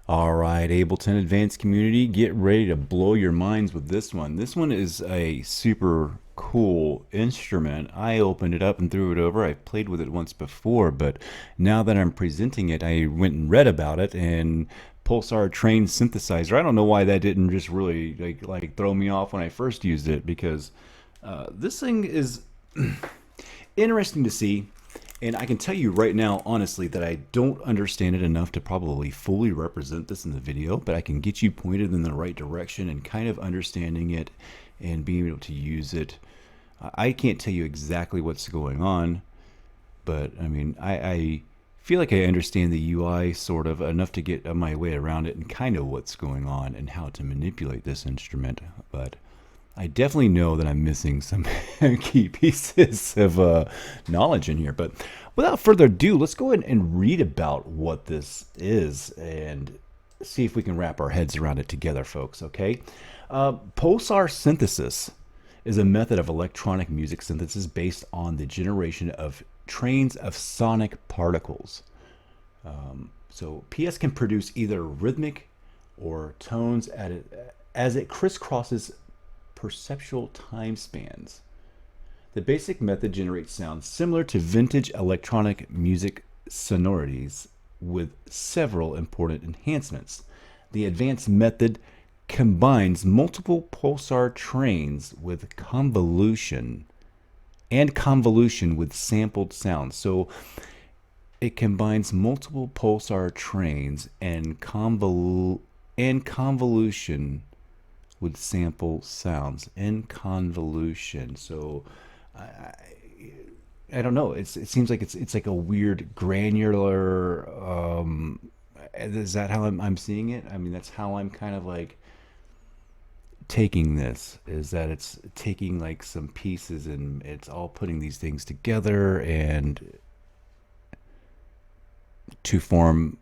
All right, Ableton Advanced community, get ready to blow your minds with this one. This one is a super cool instrument. I opened it up and threw it over. I've played with it once before, but now that I'm presenting it, I went and read about it, and Pulsar trained synthesizer. I don't know why that didn't just really like throw me off when I first used it, because this thing is interesting to see. And I can tell you right now, honestly, that I don't understand it enough to probably fully represent this in the video, but I can get you pointed in the right direction and kind of understanding it and being able to use it. I can't tell you exactly what's going on, but I mean, I feel like I understand the UI sort of enough to get my way around it and kind of what's going on and how to manipulate this instrument. But I definitely know that I'm missing some key pieces of knowledge in here. But without further ado, let's go ahead and read about what this is and see if we can wrap our heads around it together, folks, okay? Pulsar synthesis is a method of electronic music synthesis based on the generation of trains of sonic particles. So PS can produce either rhythmic or tones as it crisscrosses perceptual time spans. The basic method generates sounds similar to vintage electronic music sonorities with several important enhancements. The advanced method combines multiple pulsar trains with convolution with sampled sounds. So it combines multiple pulsar trains and convolution with sample sounds and convolution. So I don't know. It seems like it's like a weird granular. Is that how I'm seeing it? I mean, that's how I'm kind of like taking this. Is that it's taking like some pieces and it's all putting these things together and to form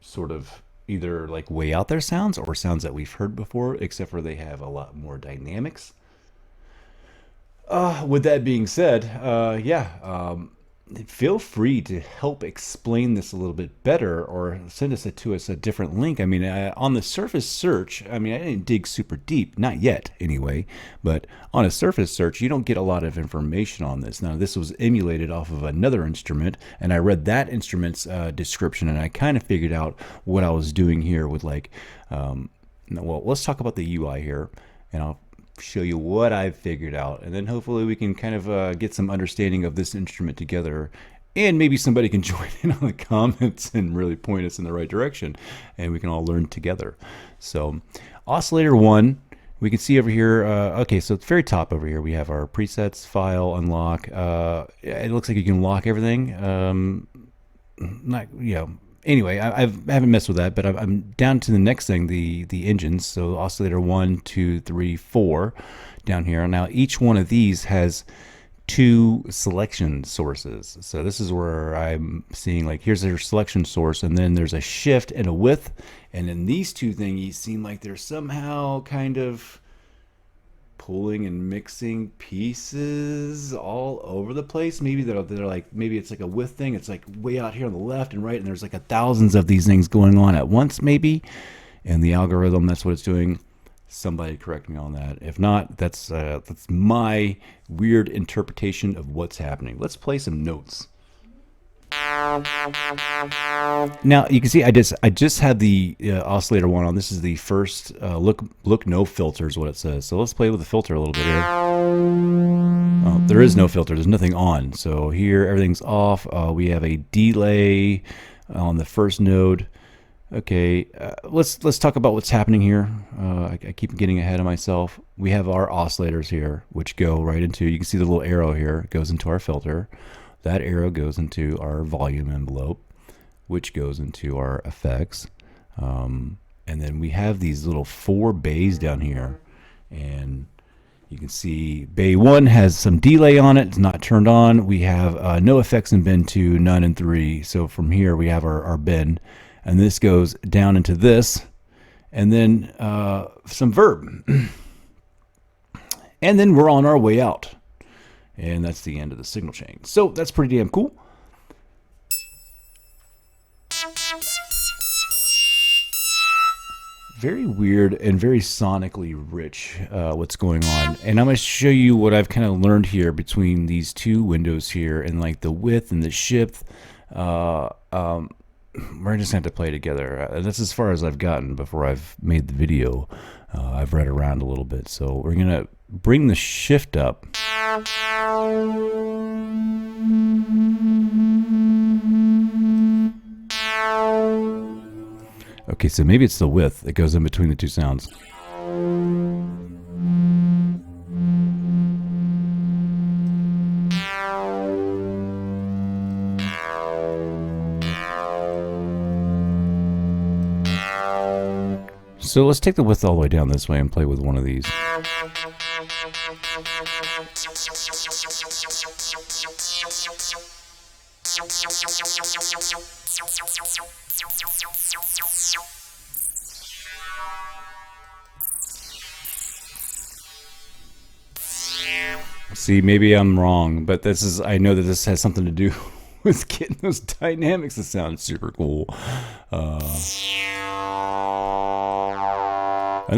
sort of either like way out there sounds or sounds that we've heard before, except for they have a lot more dynamics. With that being said, feel free to help explain this a little bit better or send us a different link. I mean, on the surface search, I mean, I didn't dig super deep, not yet anyway, but on a surface search, you don't get a lot of information on this. Now, this was emulated off of another instrument, and I read that instrument's description, and I kind of figured out what I was doing here with like, well, let's talk about the UI here, and I'll show you what I've figured out, and then hopefully we can kind of get some understanding of this instrument together, and maybe somebody can join in on the comments and really point us in the right direction, and we can all learn together. So oscillator 1, we can see over here, okay, so at the very top over here we have our presets, file, unlock. It looks like you can lock everything. Not, you know, anyway, I haven't messed with that, but I'm down to the next thing, the engines. So oscillator 1, 2, 3, 4 down here. Now each one of these has 2 selection sources. So this is where I'm seeing like here's their selection source, and then there's a shift and a width, and then these 2 thingies seem like they're somehow kind of pulling and mixing pieces all over the place. Maybe they're like, maybe it's like a width thing. It's like way out here on the left and right, and there's like thousands of these things going on at once, maybe. And the algorithm, that's what it's doing. Somebody correct me on that. If not, that's my weird interpretation of what's happening. Let's play some notes. Now you can see I just had the oscillator 1 on. This is the first look no filter is what it says. So let's play with the filter a little bit here. Oh, there is no filter. There's nothing on. So here everything's off. We have a delay on the first node. Okay, let's talk about what's happening here. I keep getting ahead of myself. We have our oscillators here, which go right into. You can see the little arrow here. It goes into our filter. That arrow goes into our volume envelope, which goes into our effects. And then we have these little 4 bays down here. And you can see bay 1 has some delay on it. It's not turned on. We have no effects in bin 2, none in 3. So from here we have our bin. And this goes down into this. And then some verb. And then we're on our way out. And that's the end of the signal chain. So that's pretty damn cool. very weird and very sonically rich what's going on. And I'm going to show you what I've kind of learned here between these two windows here, and like the width and the shift. We're just going to have to play together. That's as far as I've gotten before I've made the video. I've read around a little bit. So we're going to bring the shift up. Okay, so maybe it's the width that goes in between the two sounds. So let's take the width all the way down this way and play with one of these. See, maybe I'm wrong, but this is, I know that this has something to do with getting those dynamics to sound super cool. And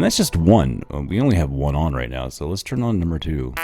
that's just one. We only have one on right now, so let's turn on number 2.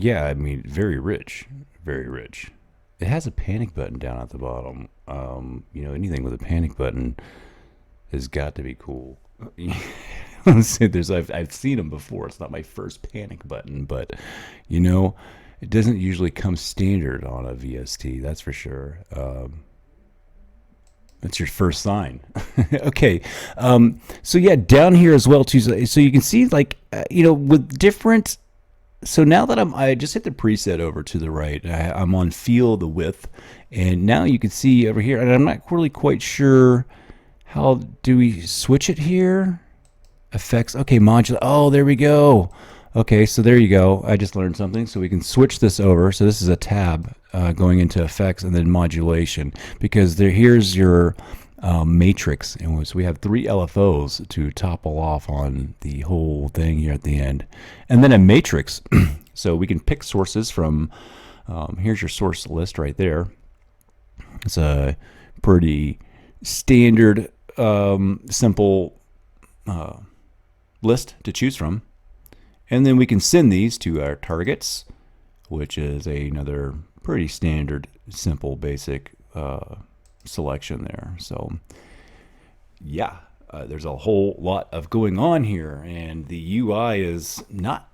Yeah, I mean, very rich, very rich. It has a panic button down at the bottom. You know, anything with a panic button has got to be cool. Let's say I've seen them before. It's not my first panic button, but you know, it doesn't usually come standard on a VST. That's for sure. That's your first sign. Okay. So yeah, down here as well too. So you can see, like, you know, with different. So now that I just hit the preset over to the right, I'm on feel the width, and now you can see over here, and I'm not really quite sure how do we switch it here? Effects, okay, modulate, oh, there we go. Okay, so there you go. I just learned something. So we can switch this over. So this is a tab going into effects and then modulation, because here's your matrix, and so we have 3 LFOs to topple off on the whole thing here at the end, and then a matrix. So we can pick sources from here's your source list right there. It's a pretty standard simple list to choose from, and then we can send these to our targets, which is another pretty standard simple basic selection there. So yeah, there's a whole lot of going on here, and the UI is not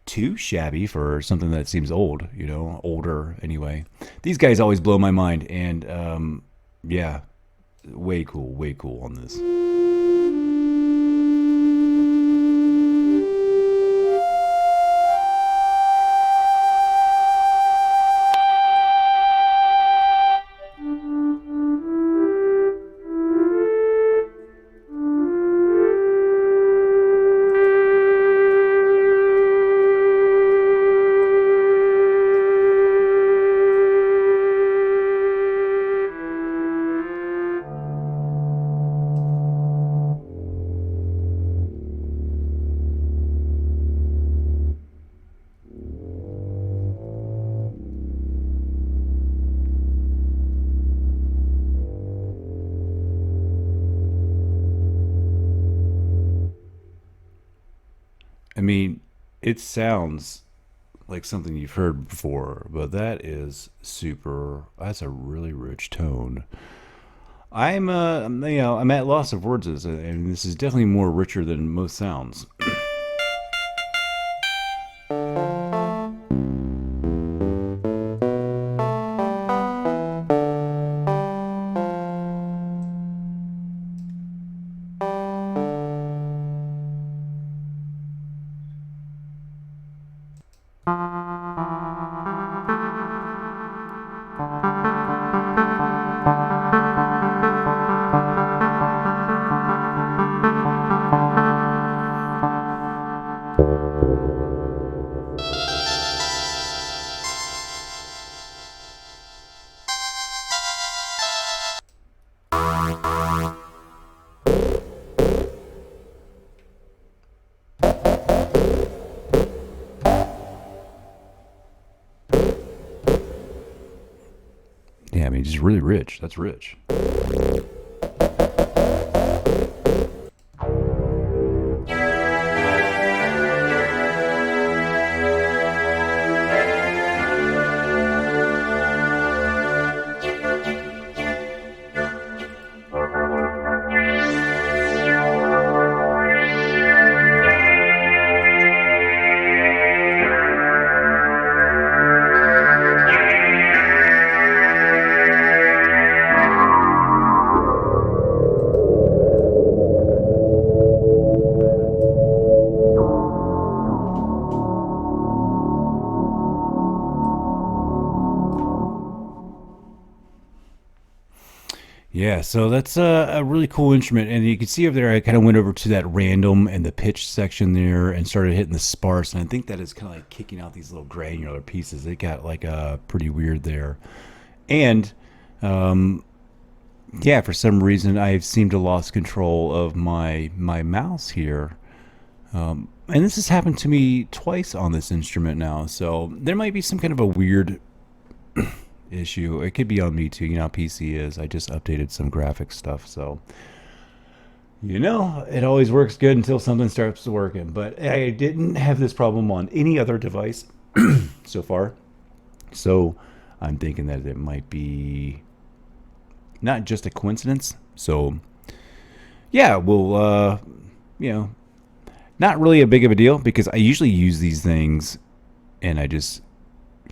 too shabby for something that seems old, you know, older anyway. These guys always blow my mind, and yeah, way cool on this. I mean, it sounds like something you've heard before, but that is that's a really rich tone. I'm you know, I'm at loss of words, and this is definitely more richer than most sounds. I mean, just really rich. That's rich. Yeah, so that's a really cool instrument, and you can see over there I kind of went over to that random and the pitch section there and started hitting the sparse, and I think that is kind of like kicking out these little granular pieces. It got like pretty weird there. And yeah, for some reason I seem to lost control of my mouse here. And this has happened to me twice on this instrument now, so there might be some kind of a weird issue. It could be on me too. You know how PC is. I just updated some graphics stuff, so you know it always works good until something starts working. But I didn't have this problem on any other device so far, so I'm thinking that it might be not just a coincidence. So yeah, we'll you know, not really a big of a deal because I usually use these things and I just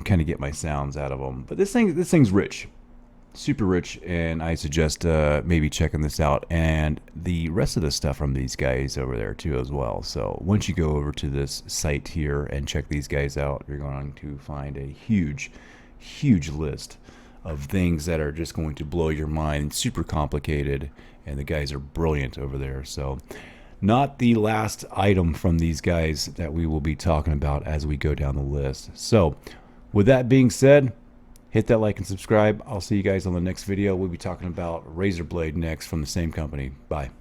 kind of get my sounds out of them. But this thing's rich, super rich, and I suggest maybe checking this out and the rest of the stuff from these guys over there too as well. So once you go over to this site here and check these guys out, you're going to find a huge list of things that are just going to blow your mind. Super complicated, and the guys are brilliant over there. So not the last item from these guys that we will be talking about as we go down the list. So with that being said, hit that like and subscribe. I'll see you guys on the next video. We'll be talking about Razor Blade next from the same company. Bye.